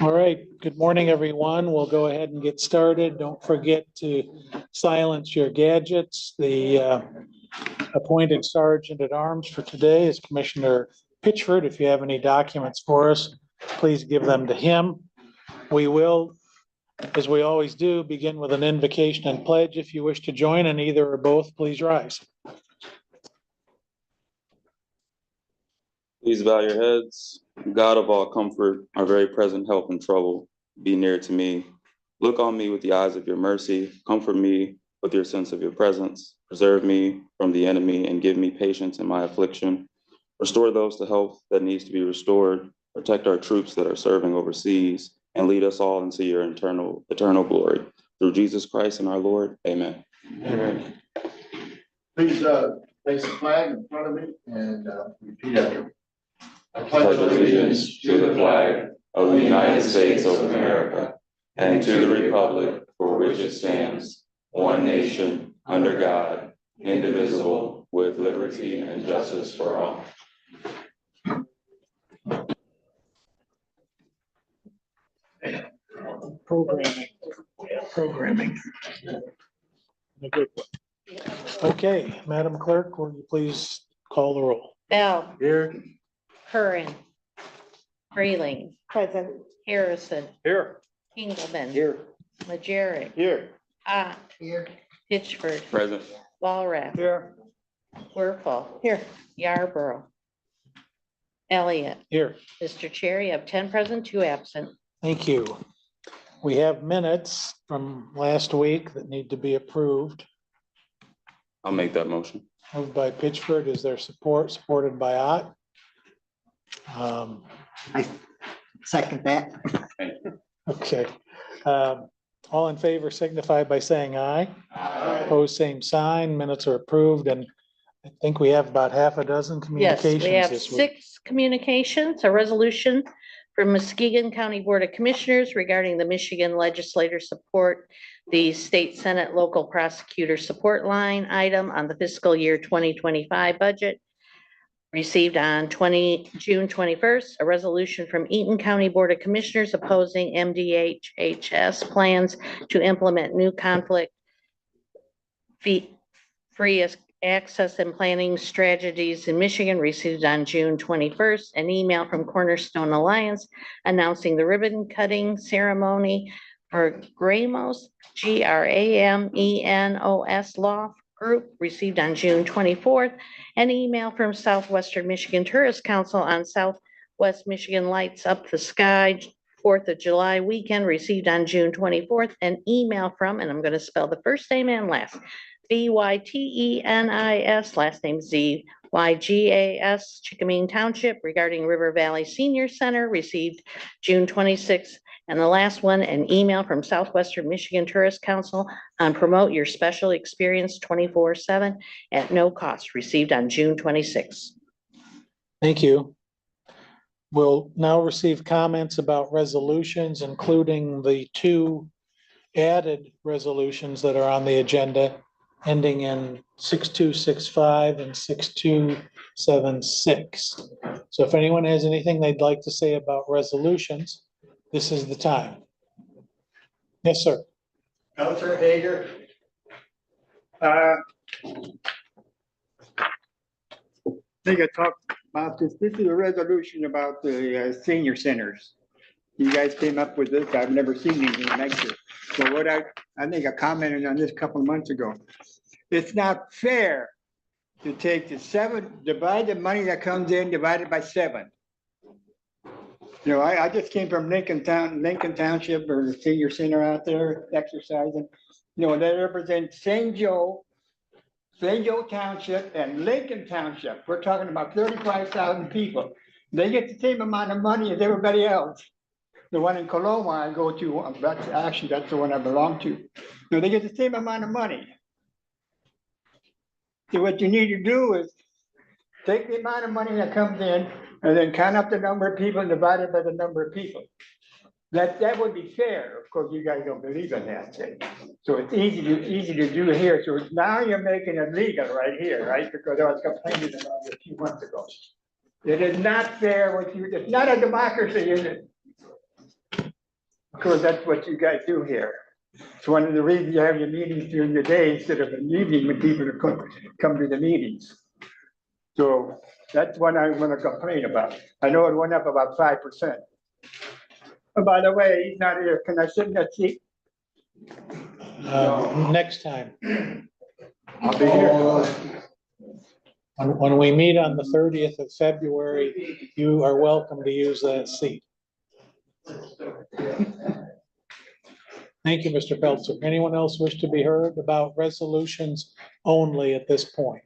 All right, good morning, everyone. We'll go ahead and get started. Don't forget to silence your gadgets. The appointed Sergeant at Arms for today is Commissioner Pitchford. If you have any documents for us, please give them to him. We will, as we always do, begin with an invocation and pledge. If you wish to join in either or both, please rise. Please bow your heads. God of all comfort, our very present help in trouble, be near to me. Look on me with the eyes of your mercy. Comfort me with your sense of your presence. Preserve me from the enemy and give me patience in my affliction. Restore those to health that needs to be restored. Protect our troops that are serving overseas and lead us all into your eternal glory. Through Jesus Christ and our Lord. Amen. Amen. Please place the flag in front of me and repeat after me. I pledge allegiance to the flag of the United States of America and to the republic for which it stands, one nation, under God, indivisible, with liberty and justice for all. Programming. Okay, Madam Clerk, will you please call the roll? Bell, Here. Curran, Freeling, Present. Harrison, Here. Engelmann, Here. Majeric, Here. Ott, Here. Pitchford, Present. Walrath, Here. Werfel. Here. Yarborough. Elliott. Here. Mr. Chair, you have 10 present, 2 absent. Thank you. We have minutes from last week that need to be approved. I'll make that motion. Moved by Pitchford. Is there support? Supported by Ott. I second that. Okay. All in favor signify by saying aye. Aye. Opposed, same sign. Minutes are approved, and I think we have about half a dozen Yes, communications we have this week. 6 communications, a resolution from Muskegon County Board of Commissioners regarding the Michigan legislator support, the state Senate local prosecutor support line item on the fiscal year 2025 budget. Received on June 21st, a resolution from Eaton County Board of Commissioners opposing MDHHS plans to implement new conflict free access and planning strategies in Michigan. Received on June 21st, an email from Cornerstone Alliance announcing the ribbon cutting ceremony for Gramos, GRAMENOS Law Group. Received on June 24th, an email from Southwestern Michigan Tourist Council on Southwest Michigan Lights Up the Sky 4th of July weekend. Received on June 24th, an email from, and I'm going to spell the first name and last, VYTENIS, last name ZYGAS, Chickamine Township, regarding River Valley Senior Center. Received June 26th. And the last one, an email from Southwestern Michigan Tourist Council on promote your special experience 24/7 at no cost. Received on June 26th. Thank you. We'll now receive comments about resolutions, including the 2 added resolutions that are on the agenda, ending in 6265 and 6276. So if anyone has anything they'd like to say about resolutions, this is the time. Yes, sir. Councilor Hager. I think I talked about this. This is a resolution about the senior centers. You guys came up with this. I've never seen anything like this. So what I think I commented on this a couple of months ago. It's not fair to take divide the money that comes in, divided by 7. You know, I just came from Lincoln Township, or the senior center out there exercising. You know, they represent St. Joe Township and Lincoln Township. We're talking about 35,000 people. They get the same amount of money as everybody else. The one in Coloma I go to, that's the one I belong to. You know, they get the same amount of money. So what you need to do is take the amount of money that comes in and then count up the number of people and divide it by the number of people. That would be fair. Of course, you guys don't believe in that. So it's easy to do here. So now you're making it legal right here, right? Because I was complaining about it a few months ago. It is not fair what you, it's not a democracy, is it? Of course, that's what you guys do here. It's one of the reasons you have your meetings during the day instead of an evening when people come to the meetings. So that's one I want to complain about. I know it went up about 5%. Oh, by the way, he's not here. Can I sit in that seat? Next time, I'll be here. when we meet on the 30th of February, you are welcome to use that seat. Thank you, Mr. Peltzer. Anyone else wish to be heard about resolutions only at this point?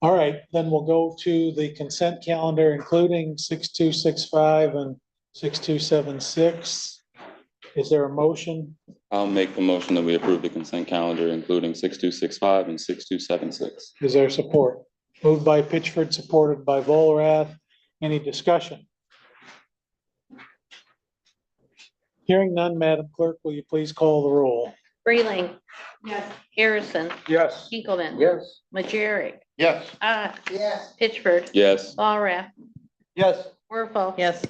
All right, then we'll go to the consent calendar, including 6265 and 6276. Is there a motion? I'll make the motion that we approve the consent calendar, including 6265 and 6276. Is there support? Moved by Pitchford, supported by Volrath. Any discussion? Hearing none, Madam Clerk, will you please call the roll? Freeling. Yes. Harrison, Yes. Hinkleman. Yes. Majerick, Yes. Yes. Pittsford, Yes. Walrath, Yes. Werfel. Yes.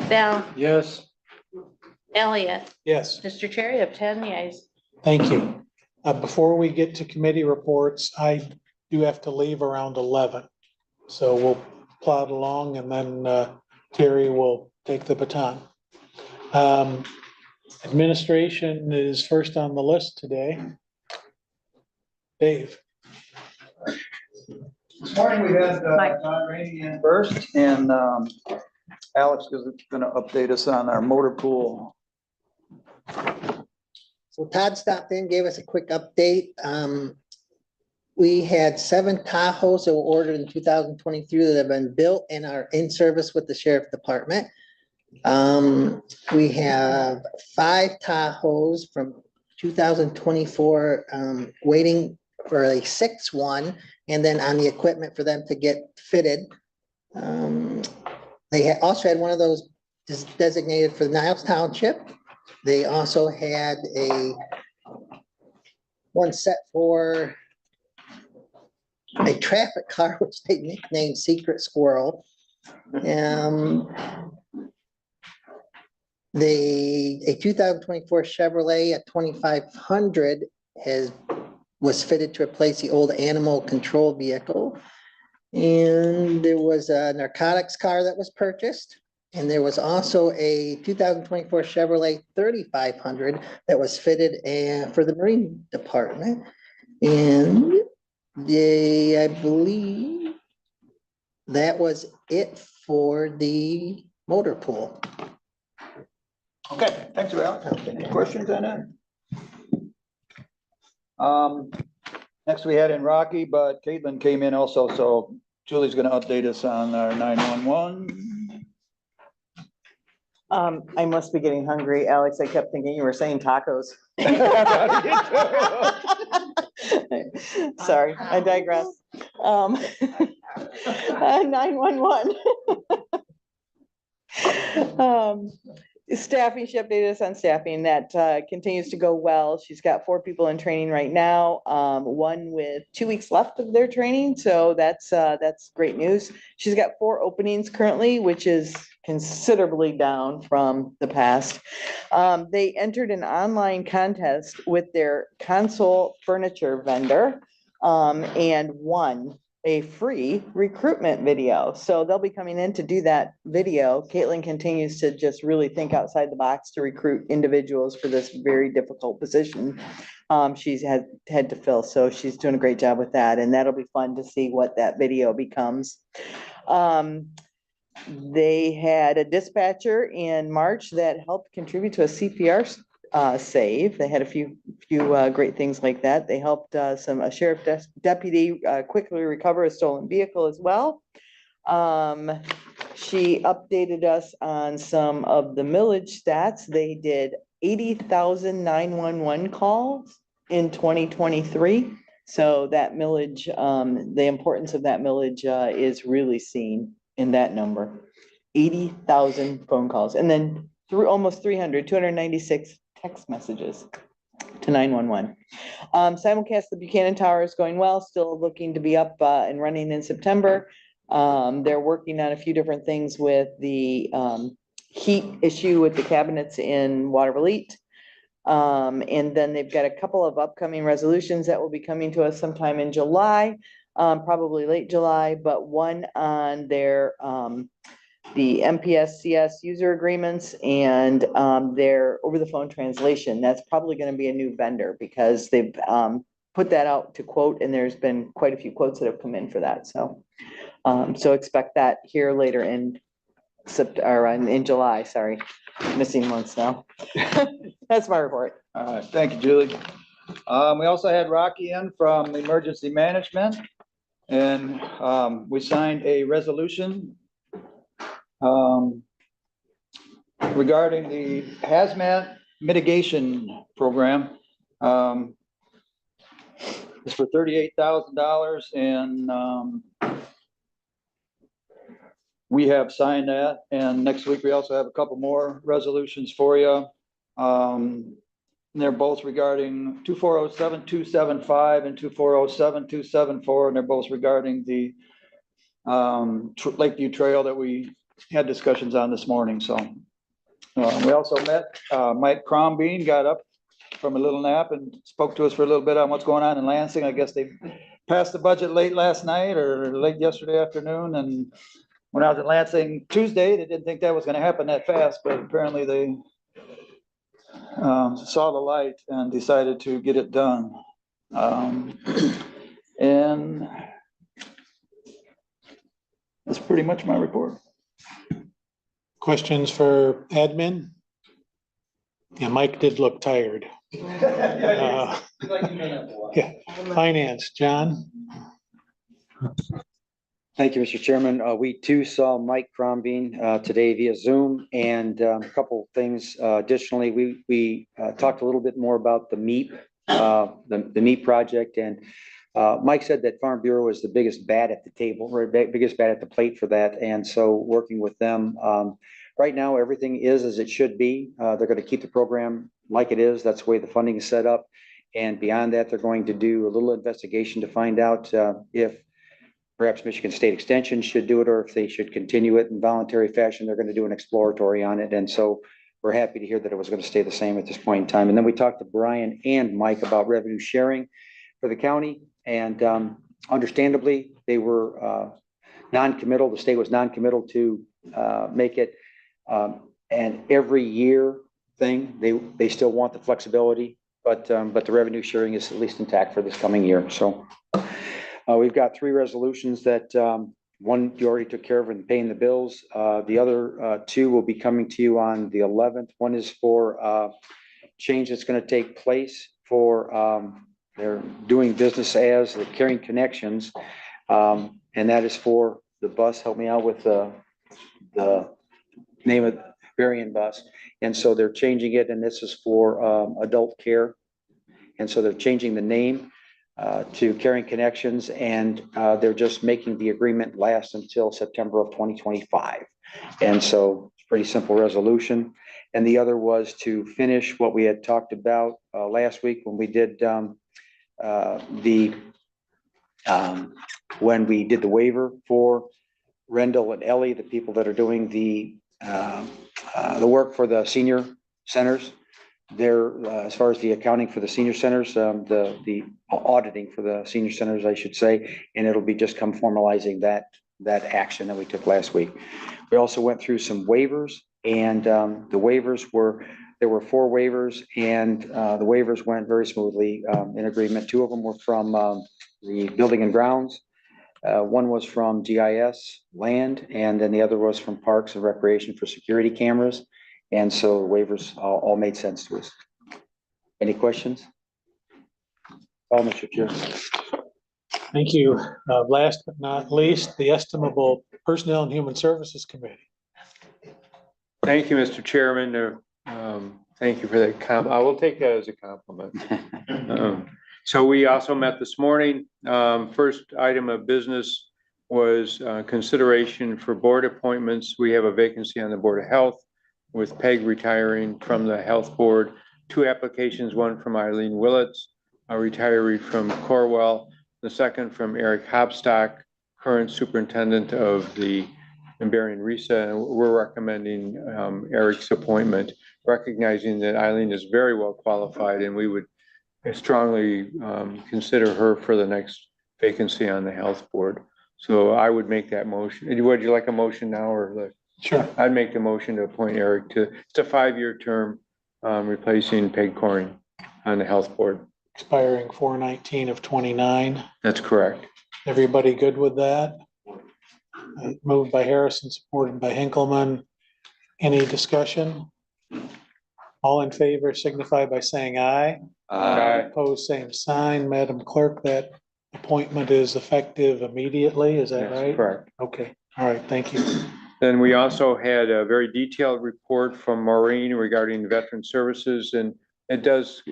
Bell, Yes. Elliott. Yes, Mr. Chair, you have 10 yeas. thank you. Before we get to committee reports, I do have to leave around 11. So we'll plod along and then Terry will take the baton. Administration is first on the list today. Dave. This morning we had John Rainey in first, and Alex is gonna update us on our motor pool. So Todd stopped in, gave us a quick update. We had 7 Tahoes that were ordered in 2023 that have been built and are in service with the sheriff department. We have 5 Tahoes from 2024 waiting for a 6th one, and then on the equipment for them to get fitted. They also had one of those designated for Niles Township. They also had one set for a traffic car, which they nicknamed Secret Squirrel. A 2024 Chevrolet at 2500 was fitted to replace the old animal control vehicle. And there was a narcotics car that was purchased. And there was also a 2024 Chevrolet 3500 that was fitted for the Marine Department. And I believe that was it for the motor pool. Okay, thanks, Alex. Any questions on that? Next we had in Rocky, but Caitlin came in also, so Julie's gonna update us on our 911. I must be getting hungry, Alex. I kept thinking you were saying tacos. Sorry, I digress. 911. Staffing, she updated us on staffing. That continues to go well. She's got 4 people in training right now, 1 with 2 weeks left of their training. So that's great news. She's got 4 openings currently, which is considerably down from the past. They entered an online contest with their console furniture vendor and won a free recruitment video. So they'll be coming in to do that video. Caitlin continues to just really think outside the box to recruit individuals for this very difficult position she's had to fill. So she's doing a great job with that. And that'll be fun to see what that video becomes. They had a dispatcher in March that helped contribute to a CPR save. They had a few great things like that. They helped a sheriff deputy quickly recover a stolen vehicle as well. She updated us on some of the millage stats. They did 80,000 911 calls in 2023. So that millage, the importance of that millage is really seen in that number. 80,000 phone calls, and then through almost 296 text messages to 911. Simulcast the Buchanan Tower is going well, still looking to be up and running in September. They're working on a few different things with the heat issue with the cabinets in Water Elite. And then they've got a couple of upcoming resolutions that will be coming to us sometime in July, probably late July, but one on their the MPSCS user agreements and their over the phone translation. That's probably going to be a new vendor because they've put that out to quote, and there's been quite a few quotes that have come in for that. So so expect that here later in in July, sorry, missing months now. That's my report. All right, thank you, Julie. We also had Rocky in from Emergency Management. And we signed a resolution regarding the hazmat mitigation program. It's for $38,000 and we have signed that. And next week, we also have a couple more resolutions for you. And they're both regarding 2407-275 and 2407-274, and they're both regarding the Lakeview Trail that we had discussions on this morning. So we also met Mike Crombeen, got up from a little nap and spoke to us for a little bit on what's going on in Lansing. I guess they passed the budget late last night or late yesterday afternoon. And when I was in Lansing Tuesday, they didn't think that was going to happen that fast, but apparently they saw the light and decided to get it done. And that's pretty much my report. Questions for admin? Yeah, Mike did look tired. Yeah, finance, John? Thank you, Mr. Chairman. We too saw Mike Crombeen today via Zoom, and a couple things. Additionally, we talked a little bit more about the MEAP, the MEAP project, and Mike said that Farm Bureau is the biggest bat at the table, or biggest bat at the plate for that. And so working with them, right now, everything is as it should be. They're going to keep the program like it is. That's the way the funding is set up. And beyond that, they're going to do a little investigation to find out if perhaps Michigan State Extension should do it, or if they should continue it in voluntary fashion. They're going to do an exploratory on it. And so we're happy to hear that it was going to stay the same at this point in time. And then we talked to Brian and Mike about revenue sharing for the county. And understandably, they were non-committal. The state was non-committal to make it an every year thing. They still want the flexibility, but the revenue sharing is at least intact for this coming year. So we've got 3 resolutions that one you already took care of in paying the bills. The other 2 will be coming to you on the 11th. One is for change that's going to take place for they're doing business as the Caring Connections, and that is for the bus. Help me out with the name of Varian bus. And so they're changing it, and this is for adult care. And so they're changing the name to Caring Connections, and they're just making the agreement last until September of 2025. And so it's a pretty simple resolution. And the other was to finish what we had talked about last week when we did when we did the waiver for Rendell and Ellie, the people that are doing the work for the senior centers. They're as far as the accounting for the senior centers, the auditing for the senior centers, I should say, and it'll be just come formalizing that action that we took last week. We also went through some waivers, and the waivers were, there were 4 waivers, and the waivers went very smoothly in agreement. 2 of them were from the Building and Grounds. One was from GIS land, and then the other was from Parks and Recreation for security cameras. And so the waivers all made sense to us. Any questions? Oh, Mr. Chair. Thank you. Last but not least, the estimable Personnel and Human Services Committee. Thank you, Mr. Chairman. Thank you for that I will take that as a compliment. So we also met this morning. First item of business was consideration for board appointments. We have a vacancy on the Board of Health with Peg retiring from the Health Board. 2 applications, one from Eileen Willits, a retiree from Corwell, the second from Eric Hopstock, current superintendent of the Berrien RESA, and we're recommending Eric's appointment, recognizing that Eileen is very well qualified, and we would strongly consider her for the next vacancy on the health board. So I would make that motion. Would you like a motion now or the? Sure. I'd make the motion to appoint Eric to, it's a 5-year term, replacing Peg Coring on the health board. Expiring 4/19 of 29. That's correct. Everybody good with that? Moved by Harrison, supported by Hinkleman. Any discussion? All in favor signify by saying aye. Aye. Opposed, same sign. Madam Clerk, that appointment is effective immediately, is that That's right? correct. Okay, all right, thank you. Then we also had a very detailed report from Maureen regarding veteran services, and it does,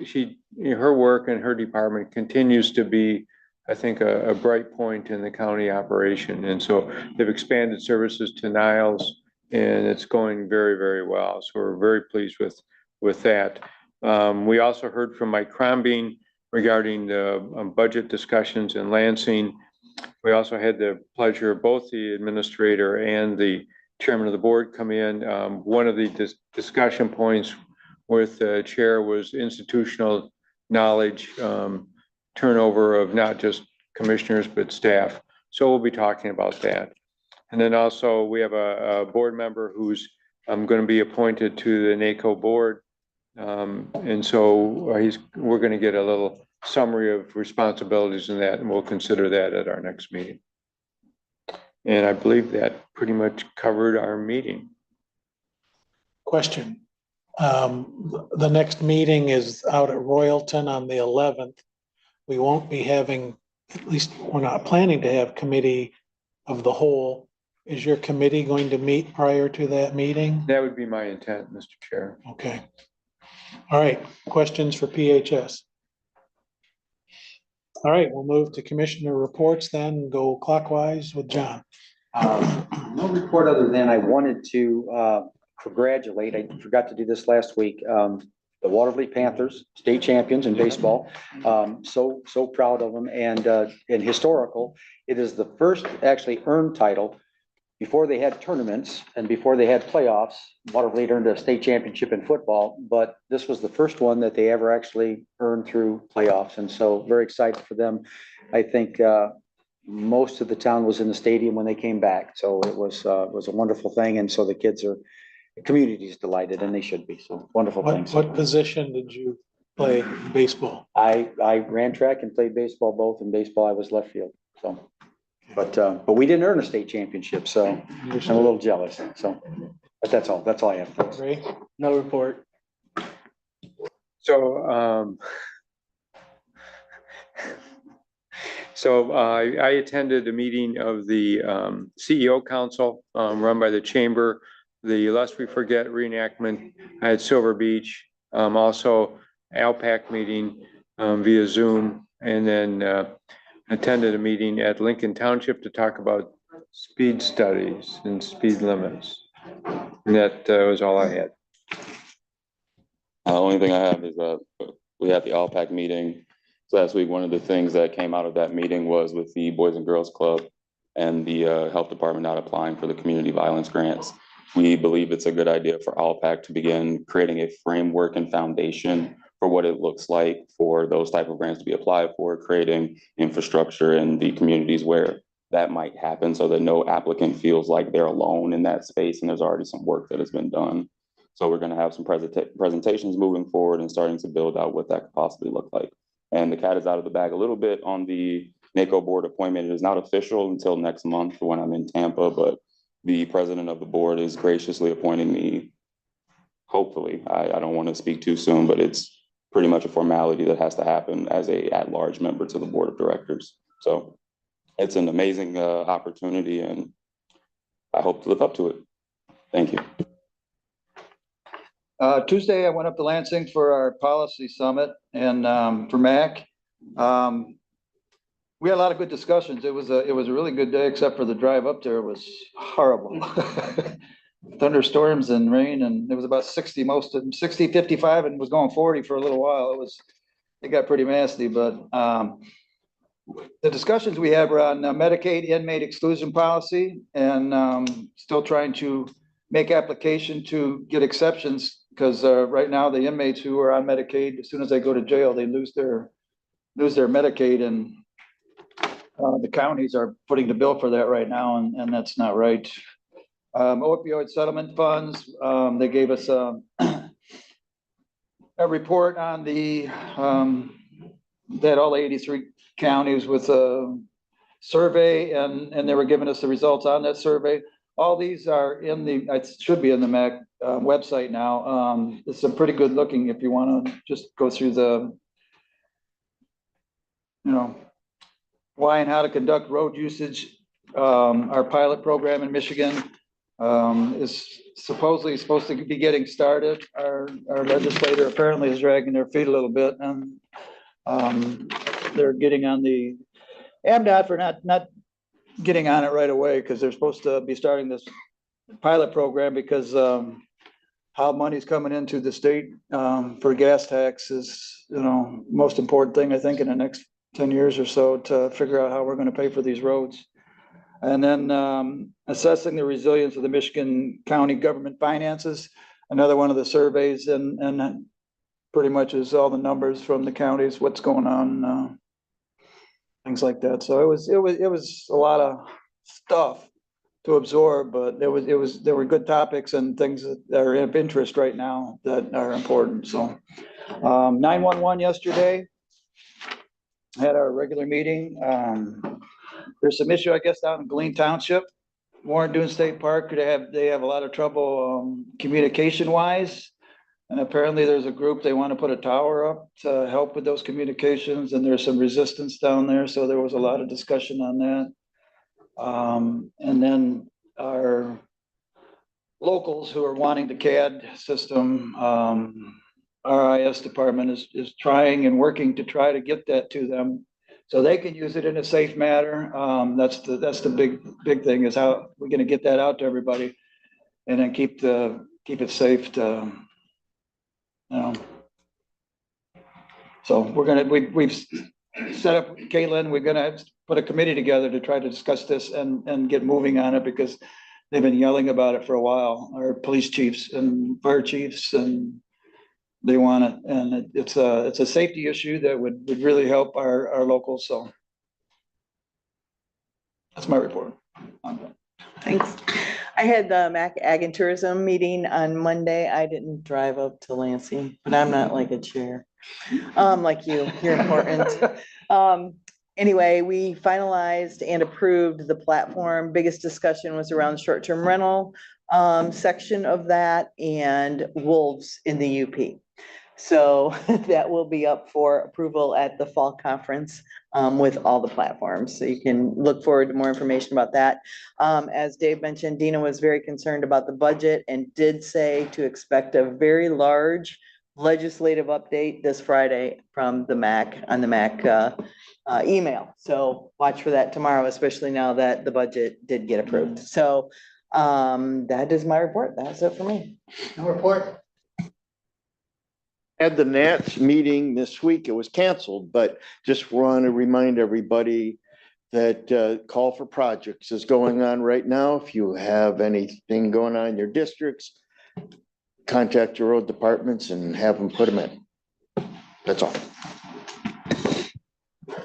her work and her department continues to be, I think, a bright point in the county operation. And so they've expanded services to Niles, and it's going very, very well. So we're very pleased with that. We also heard from Mike Crombeen regarding the budget discussions in Lansing. We also had the pleasure of both the administrator and the chairman of the board come in. One of the discussion points with the chair was institutional knowledge, turnover of not just commissioners, but staff. So we'll be talking about that. And then also we have a board member who's going to be appointed to the NACO board. And so we're going to get a little summary of responsibilities in that, and we'll consider that at our next meeting. And I believe that pretty much covered our meeting. Question. The next meeting is out at Royalton on the 11th. We won't be having, at least we're not planning to have committee of the whole. Is your committee going to meet prior to that meeting? That would be my intent, Mr. Chair. Okay. All right, questions for PHS? All right, we'll move to commissioner reports then, go clockwise with John. No report other than I wanted to congratulate, I forgot to do this last week, the Waterloo Panthers, state champions in baseball. So proud of them, and historical. It is the first actually earned title. Before they had tournaments and before they had playoffs, Waterloo earned a state championship in football, but this was the first one that they ever actually earned through playoffs. And so very excited for them. I think most of the town was in the stadium when they came back. So it was a wonderful thing. And so the community is delighted, and they should be. So wonderful things. What position did you play in baseball? I ran track and played baseball, both. In baseball, I was left field. So. But we didn't earn a state championship, so I'm a little jealous. So, but that's all I have. Thanks. Ray? No report. So, I attended a meeting of the CEO Council run by the Chamber, the Lest We Forget reenactment at Silver Beach, also ALPAC meeting via Zoom, and then attended a meeting at Lincoln Township to talk about speed studies and speed limits. And that was all I had. The only thing I have is we had the ALPAC meeting last week. One of the things that came out of that meeting was with the Boys and Girls Club and the health department not applying for the community violence grants. We believe it's a good idea for ALPAC to begin creating a framework and foundation for what it looks like for those type of grants to be applied for, creating infrastructure in the communities where that might happen so that no applicant feels like they're alone in that space and there's already some work that has been done. So we're going to have some presentations moving forward and starting to build out what that could possibly look like. And the cat is out of the bag a little bit on the NACO board appointment. It is not official until next month when I'm in Tampa, but the president of the board is graciously appointing me. Hopefully, I don't want to speak too soon, but it's pretty much a formality that has to happen as a at-large member to the board of directors. So it's an amazing opportunity, and I hope to live up to it. Thank you. Tuesday, I went up to Lansing for our policy summit and for MAC. We had a lot of good discussions. It was a really good day, except for the drive up there was horrible. Thunderstorms and rain, and it was about 60, 55, and was going 40 for a little while. It got pretty nasty, but the discussions we had were on Medicaid inmate exclusion policy and still trying to make application to get exceptions. Because right now the inmates who are on Medicaid, as soon as they go to jail, they lose their Medicaid, and the counties are footing the bill for that right now, and that's not right. Opioid settlement funds, they gave us a report on the that all 83 counties with a survey, and they were giving us the results on that survey. All these are in the, it should be in the MAC website now. It's a pretty good looking if you want to just go through the, why and how to conduct road usage. Our pilot program in Michigan is supposedly supposed to be getting started. Our legislator apparently is dragging their feet a little bit, and they're getting on the AMDOT for not getting on it right away, because they're supposed to be starting this pilot program, because how money's coming into the state for gas tax is, most important thing, I think, in the next 10 years or so, to figure out how we're going to pay for these roads. And then assessing the resilience of the Michigan County government finances, another one of the surveys, and pretty much is all the numbers from the counties, what's going on, things like that. So it was a lot of stuff to absorb, but there were good topics and things that are of interest right now that are important. So 911 yesterday, had our regular meeting. There's some issue, I guess, down in Glen Township, Warren Dune State Park. They have a lot of trouble communication wise. And apparently there's a group, they want to put a tower up to help with those communications, and there's some resistance down there. So there was a lot of discussion on that. And then our locals who are wanting the CAD system, RIS department is trying and working to try to get that to them so they can use it in a safe manner. That's the big thing, is how we're going to get that out to everybody, and then keep it safe to, So we've set up, Caitlin, we're gonna put a committee together to try to discuss this and get moving on it, because they've been yelling about it for a while, our police chiefs and fire chiefs, and they want it, and it's a safety issue that would really help our locals. So that's my report. Thanks. I had the MAC Ag and Tourism meeting on Monday. I didn't drive up to Lansing, but I'm not like a chair. Like you're important. Anyway, we finalized and approved the platform. Biggest discussion was around short-term rental section of that, and wolves in the UP. So that will be up for approval at the fall conference with all the platforms. So you can look forward to more information about that. As Dave mentioned, Dina was very concerned about the budget and did say to expect a very large legislative update this Friday from the MAC on the MAC email. So watch for that tomorrow, especially now that the budget did get approved. So that is my report. That's it for me. No report. Had the Nats meeting this week. It was canceled, but just want to remind everybody that call for projects is going on right now. If you have anything going on in your districts, contact your road departments and have them put them in. That's all.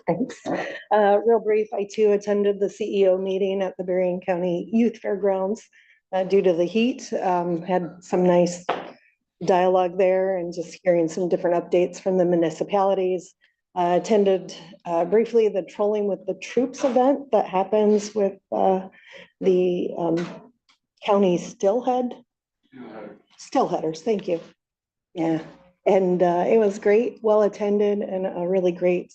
Thanks. Real brief, I too attended the CEO meeting at the Berrien County Youth Fairgrounds due to the heat. Had some nice dialogue there and just hearing some different updates from the municipalities. Attended briefly the Trolling with the Troops event that happens with the county Stillheaders. Thank you. Yeah. And it was great, well attended, and a really great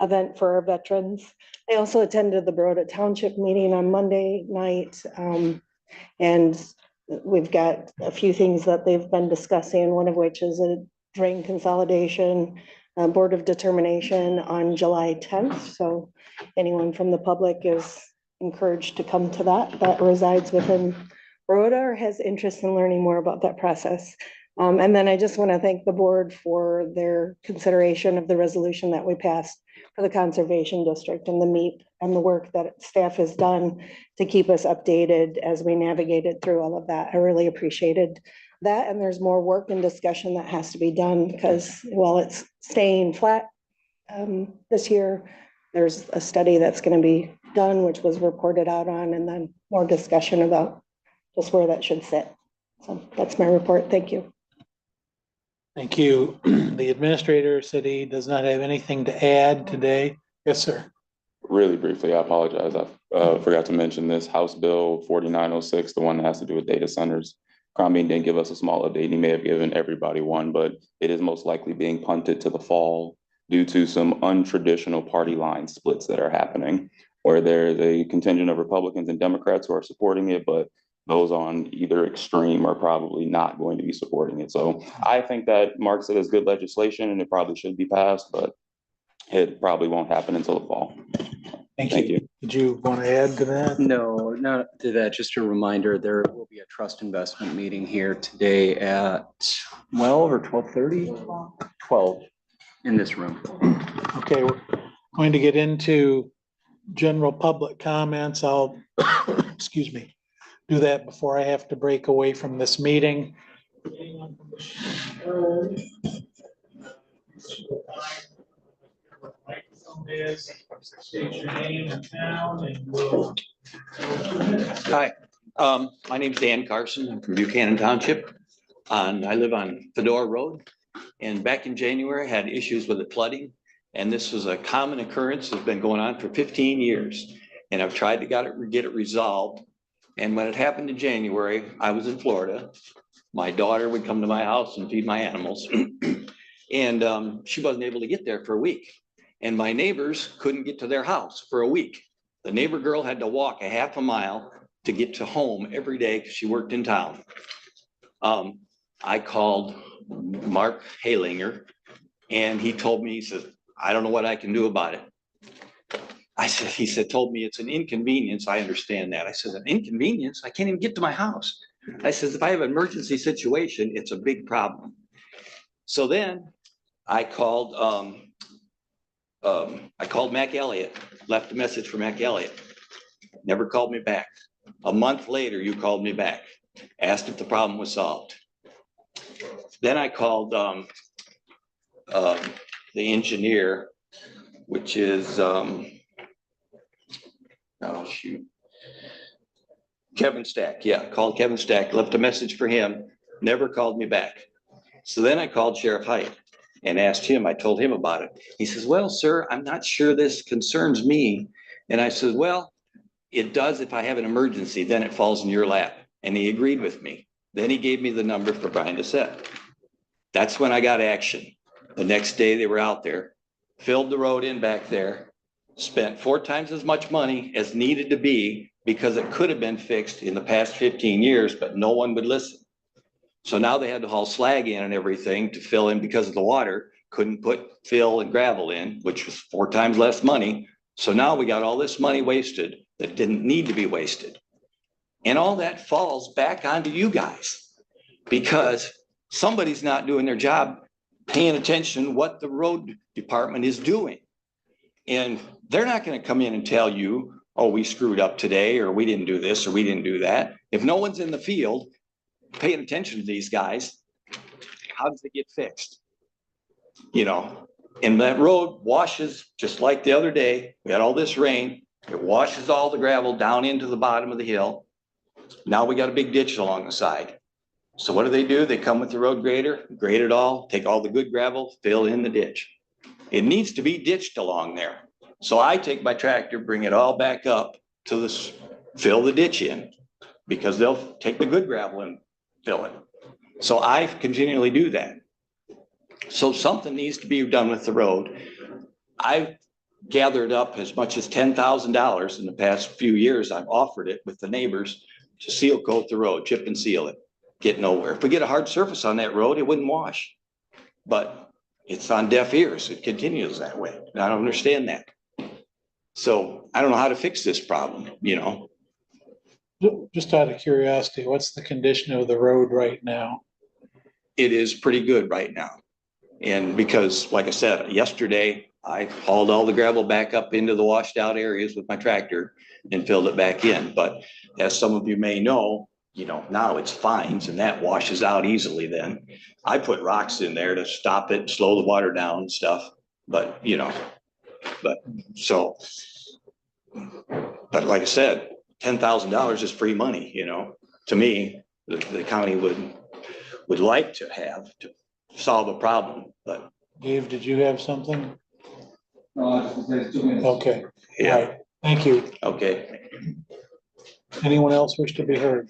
event for our veterans. I also attended the Baroda Township meeting on Monday night. And we've got a few things that they've been discussing, one of which is a drain consolidation board of determination on July 10th. So anyone from the public is encouraged to come to that resides within Baroda or has interest in learning more about that process. And then I just want to thank the board for their consideration of the resolution that we passed for the Conservation District and the MEP and the work that staff has done to keep us updated as we navigated through all of that. I really appreciated that. And there's more work and discussion that has to be done because while it's staying flat this year, there's a study that's going to be done, which was reported out on, and then more discussion about just where that should sit. So that's my report. Thank you. Thank you. The administrator said he does not have anything to add today. Yes, sir. Really briefly, I apologize. I forgot to mention this House Bill 4906, the one that has to do with data centers. Crombie didn't give us a small update. He may have given everybody one, but it is most likely being punted to the fall due to some untraditional party line splits that are happening, where there's a contingent of Republicans and Democrats who are supporting it, but those on either extreme are probably not going to be supporting it. So I think that marks it as good legislation and it probably should be passed, but it probably won't happen until the fall. Thank Thank you. you. Did you want to add to that? No, not to that. Just a reminder, there will be a trust investment meeting here today at 12 or 12:30? 12 in this room. Okay, we're going to get into general public comments. I'll, excuse me, do that before I have to break away from this meeting. State your name and town and we'll. Hi, my name's Dan Carson. I'm from Buchanan Township. I live on Fedora Road. And back in January, I had issues with the flooding. And this was a common occurrence that's been going on for 15 years. And I've tried to get it resolved. And when it happened in January, I was in Florida. My daughter would come to my house and feed my animals. And she wasn't able to get there for a week. And my neighbors couldn't get to their house for a week. The neighbor girl had to walk a half a mile to get to home every day because she worked in town. I called Mark Halinger and he told me, he says, I don't know what I can do about it. He told me it's an inconvenience. I understand that. I said, an inconvenience? I can't even get to my house. I says, if I have an emergency situation, it's a big problem. So then I called Mac Elliott, left a message for Mac Elliott. Never called me back. A month later, you called me back, asked if the problem was solved. Then I called the engineer, which is, Kevin Stack. Yeah, called Kevin Stack, left a message for him, never called me back. So then I called Sheriff Hite and asked him, I told him about it. He says, well, sir, I'm not sure this concerns me. And I said, well, it does if I have an emergency, then it falls in your lap. And he agreed with me. Then he gave me the number for Brian Doucette. That's when I got action. The next day they were out there, filled the road in back there, spent 4 times as much money as needed to be because it could have been fixed in the past 15 years, but no one would listen. So now they had to haul slag in and everything to fill in because of the water, couldn't put fill and gravel in, which was 4 times less money. So now we got all this money wasted that didn't need to be wasted. And all that falls back onto you guys because somebody's not doing their job, paying attention to what the road department is doing. And they're not going to come in and tell you, oh, we screwed up today, or we didn't do this, or we didn't do that. If no one's in the field paying attention to these guys, how does it get fixed? You know, and that road washes just like the other day. We had all this rain. It washes all the gravel down into the bottom of the hill. Now we got a big ditch along the side. So what do? They come with the road grader, grade it all, take all the good gravel, fill in the ditch. It needs to be ditched along there. So I take my tractor, bring it all back up to this, fill the ditch in because they'll take the good gravel and fill it. So I continually do that. So something needs to be done with the road. I've gathered up as much as $10,000 in the past few years. I've offered it with the neighbors to seal coat the road, chip and seal it, get nowhere. If we get a hard surface on that road, it wouldn't wash. But it's on deaf ears. It continues that way. And I don't understand that. So I don't know how to fix this problem, you know. Just out of curiosity, what's the condition of the road right now? it is pretty good right now. And because, like I said, yesterday, I hauled all the gravel back up into the washed out areas with my tractor and filled it back in. But as some of you may know, you know, now it's fines and that washes out easily then. I put rocks in there to stop it, slow the water down and stuff, but you know, but so. But like I said, $10,000 is free money, you know, to me, the county would like to have to solve a problem, but. Dave, did you have something? No, Okay, all Yeah, right, thank you. okay. Anyone else wish to be heard?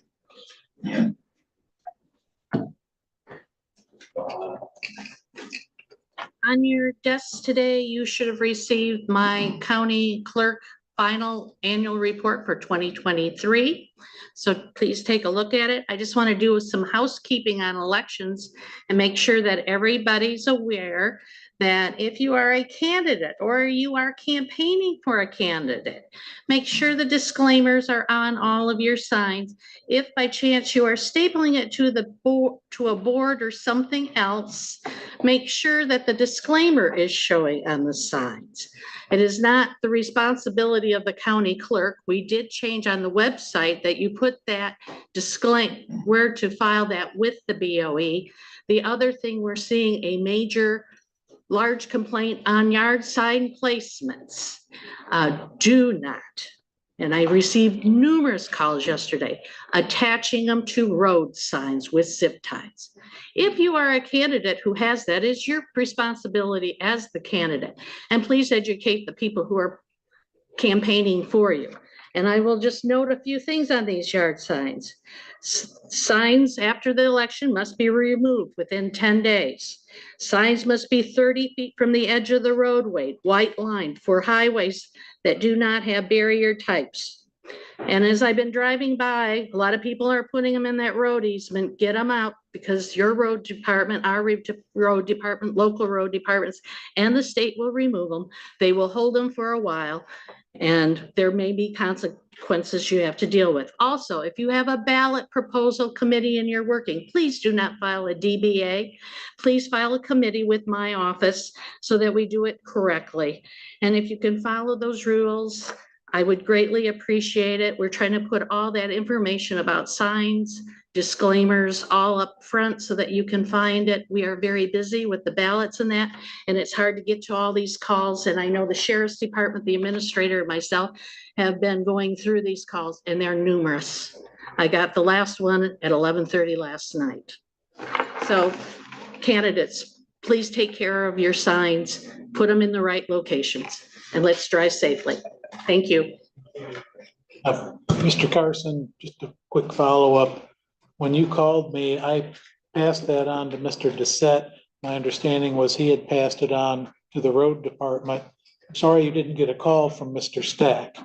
On your desks today, you should have received my county clerk final annual report for 2023. So please take a look at it. I just want to do some housekeeping on elections and make sure that everybody's aware that if you are a candidate or you are campaigning for a candidate, make sure the disclaimers are on all of your signs. If by chance you are stapling it to the board, to a board or something else, make sure that the disclaimer is showing on the signs. It is not the responsibility of the county clerk. We did change on the website that you put that disclaim where to file that with the BOE. The other thing, we're seeing a major large complaint on yard sign placements. Do not, and I received numerous calls yesterday, attaching them to road signs with zip ties. If you are a candidate who has that, it's your responsibility as the candidate. And please educate the people who are campaigning for you. And I will just note a few things on these yard signs. Signs after the election must be removed within 10 days. Signs must be 30 feet from the edge of the roadway, white lined for highways that do not have barrier types. And as I've been driving by, a lot of people are putting them in that road easement. Get them out, because your road department, our road department, local road departments, and the state will remove them. They will hold them for a while, and there may be consequences you have to deal with. Also, if you have a ballot proposal committee and you're working, please do not file a DBA. Please file a committee with my office so that we do it correctly. And if you can follow those rules, I would greatly appreciate it. We're trying to put all that information about signs, disclaimers all up front so that you can find it. We are very busy with the ballots and that, and it's hard to get to all these calls. And I know the sheriff's department, the administrator, and myself have been going through these calls, and they're numerous. I got the last one at 11:30 last night. So candidates, please take care of your signs, put them in the right locations, and let's drive safely. Thank you. Mr. Carson, just a quick follow-up. When you called me, I passed that on to Mr. Doucette. My understanding was he had passed it on to the road department. I'm sorry you didn't get a call from Mr. Stack.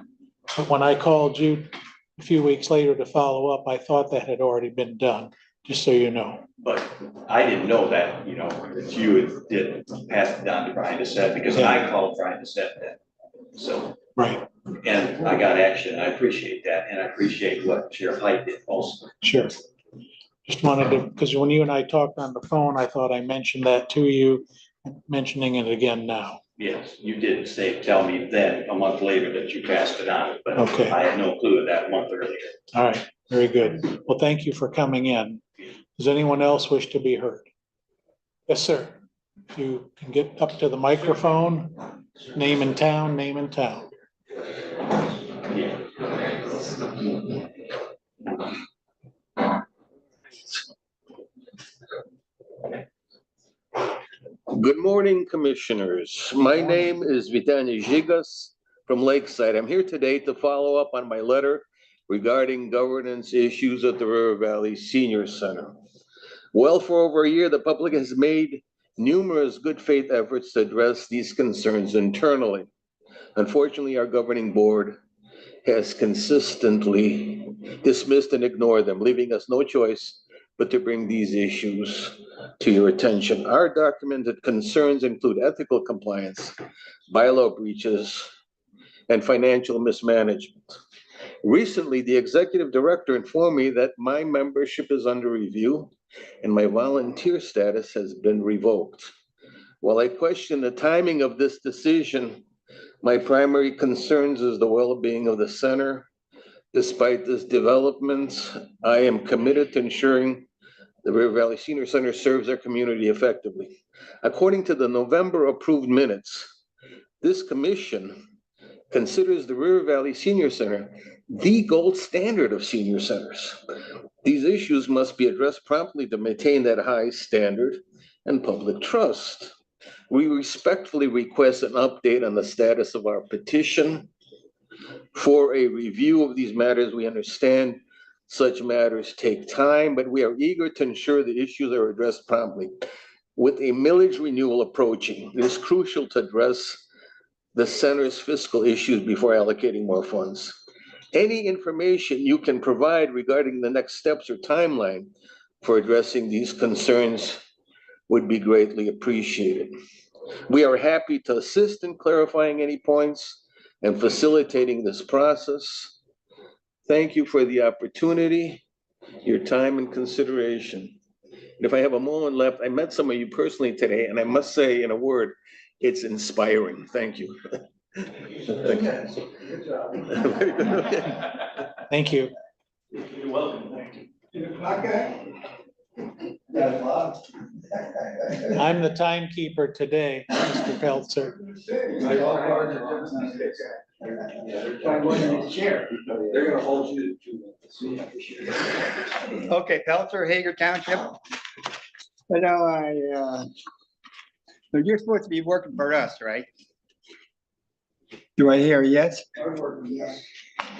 But when I called you a few weeks later to follow up, I thought that had already been done, just so you know. But I didn't know that, you know, that you did pass it down to Brian Doucette, because I called Brian Doucette then. So. Right. And I got action. I appreciate that. And I appreciate what Sheriff Height did also. Sure. Just wanted to, because when you and I talked on the phone, I thought I mentioned that to you, mentioning it again now. Yes, you did tell me then a month later that you passed it on, but Okay. I had no clue of that a month earlier. All right, very good. Well, thank you for coming in. Does anyone else wish to be heard? Yes, sir. If you can get up to the microphone, name and town, name and town. Good morning, Commissioners. My name is Vitani Gigas from Lakeside. I'm here today to follow up on my letter regarding governance issues at the River Valley Senior Center. Well, for over a year, the public has made numerous good faith efforts to address these concerns internally. Unfortunately, our governing board has consistently dismissed and ignored them, leaving us no choice but to bring these issues to your attention. Our documented concerns include ethical compliance, bylaw breaches, and financial mismanagement. Recently, the executive director informed me that my membership is under review and my volunteer status has been revoked. While I question the timing of this decision, my primary concerns is the well-being of the center. Despite this development, I am committed to ensuring the River Valley Senior Center serves our community effectively. According to the November approved minutes, this commission considers the River Valley Senior Center the gold standard of senior centers. These issues must be addressed promptly to maintain that high standard and public trust. We respectfully request an update on the status of our petition. For a review of these matters, we understand such matters take time, but we are eager to ensure the issues are addressed promptly. With a millage renewal approaching, it is crucial to address the center's fiscal issues before allocating more funds. Any information you can provide regarding the next steps or timeline for addressing these concerns would be greatly appreciated. We are happy to assist in clarifying any points and facilitating this process. Thank you for the opportunity, your time and consideration. And if I have a moment left, I met some of you personally today, and I must say in a word, it's inspiring. Thank you. Thank you. Good job. Very good. Okay. Thank you. You're welcome. Thank you. I'm the timekeeper today, Mr. Peltzer. They're gonna hold you to. Okay, Peltzer, Hager Township. You know, so you're supposed to be working for us, right? Do I hear yes?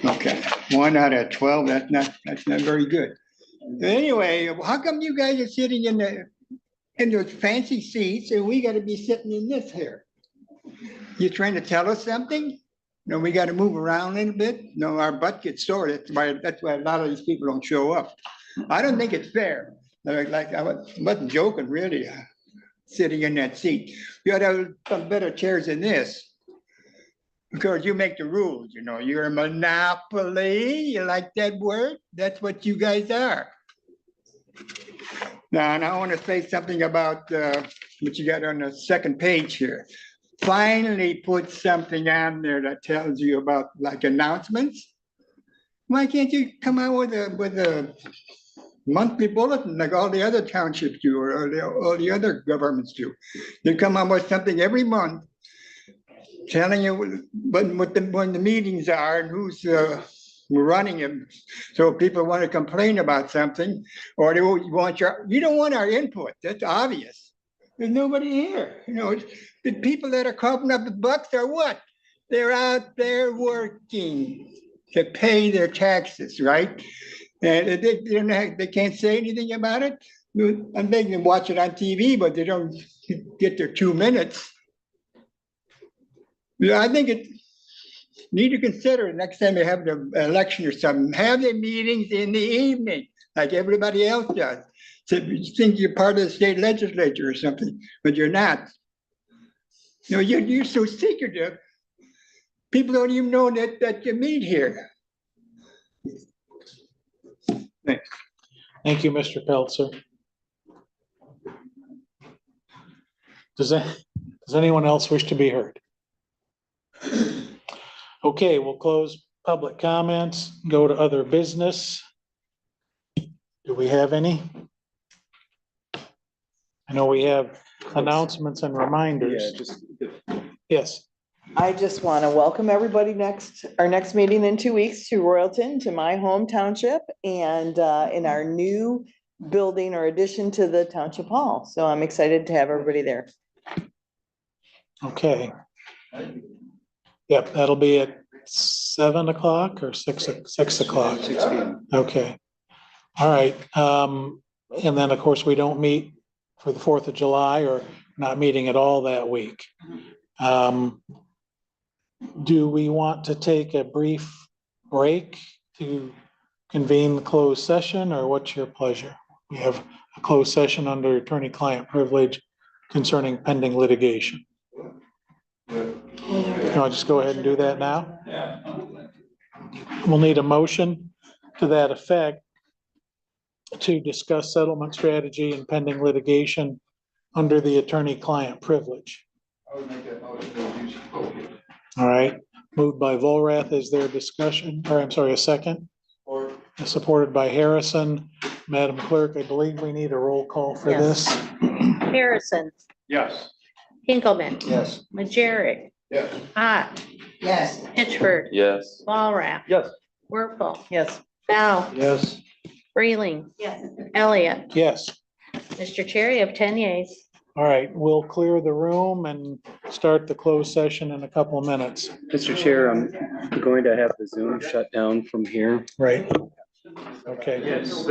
Okay, 1 out of 12, that's not very good. Anyway, how come you guys are sitting in those fancy seats and we gotta be sitting in this here? You trying to tell us something? No, we gotta move around a little bit. No, our butt gets sore. That's why a lot of these people don't show up. I don't think it's fair. Like I wasn't joking, really, sitting in that seat. You ought to have some better chairs than this. Because you make the rules, you know, you're a monopoly. You like that word? That's what you guys are. Now, and I want to say something about what you got on the second page here. Finally put something on there that tells you about like announcements. Why can't you come out with a monthly bulletin like all the other townships do or all the other governments do? You come out with something every month telling you when the meetings are and who's running them. So if people want to complain about something or they want you don't want our input. That's obvious. There's nobody here. You know, the people that are coughing up the bucks are what? They're out there working to pay their taxes, right? And they can't say anything about it. I'm making them watch it on TV, but they don't get their 2 minutes. Yeah, I think it need to consider it next time you have the election or something. Have the meetings in the evening, like everybody else does. So you think you're part of the state legislature or something, but you're not. You know, you're so secretive. People don't even know that you meet here. Thanks. Thank you, Mr. Peltzer. Does anyone else wish to be heard? Okay, we'll close public comments, go to other business. Do we have any? I know we have announcements and reminders. Yes. I just want to welcome everybody our next meeting in 2 weeks to Royalton, to my home township, and in our new building or addition to the township hall. So I'm excited to have everybody there. Okay. Yep, that'll be at 7 o'clock or 6 o'clock. 6 p.m. Okay. All right. And then, of course, we don't meet for the 4th of July or not meeting at all that week. Do we want to take a brief break to convene the closed session, or what's your pleasure? We have a closed session under attorney-client privilege concerning pending litigation. Can I just go ahead and do that now? We'll need a motion to that effect. to discuss settlement strategy and pending litigation under the attorney-client privilege. All right, moved by Volrath. Is there discussion, or I'm sorry, a second? Supported by Harrison. Madam Clerk, I believe we need a roll call for Yes. this. Harrison, Yes. Hinkleman. Yes. Majerick. Yes. Hot, Yes. Hitchford, Yes. Walrath, Yes. Werfel, Yes. Dow, Yes. Freeling. Yes. Elliott. Yes. Mr. Chair, you have 10 yeas. All right, we'll clear the room and start the closed session in a couple of minutes. Mr. Chair, I'm going to have the Zoom shut down from here. Right. Okay. Yes,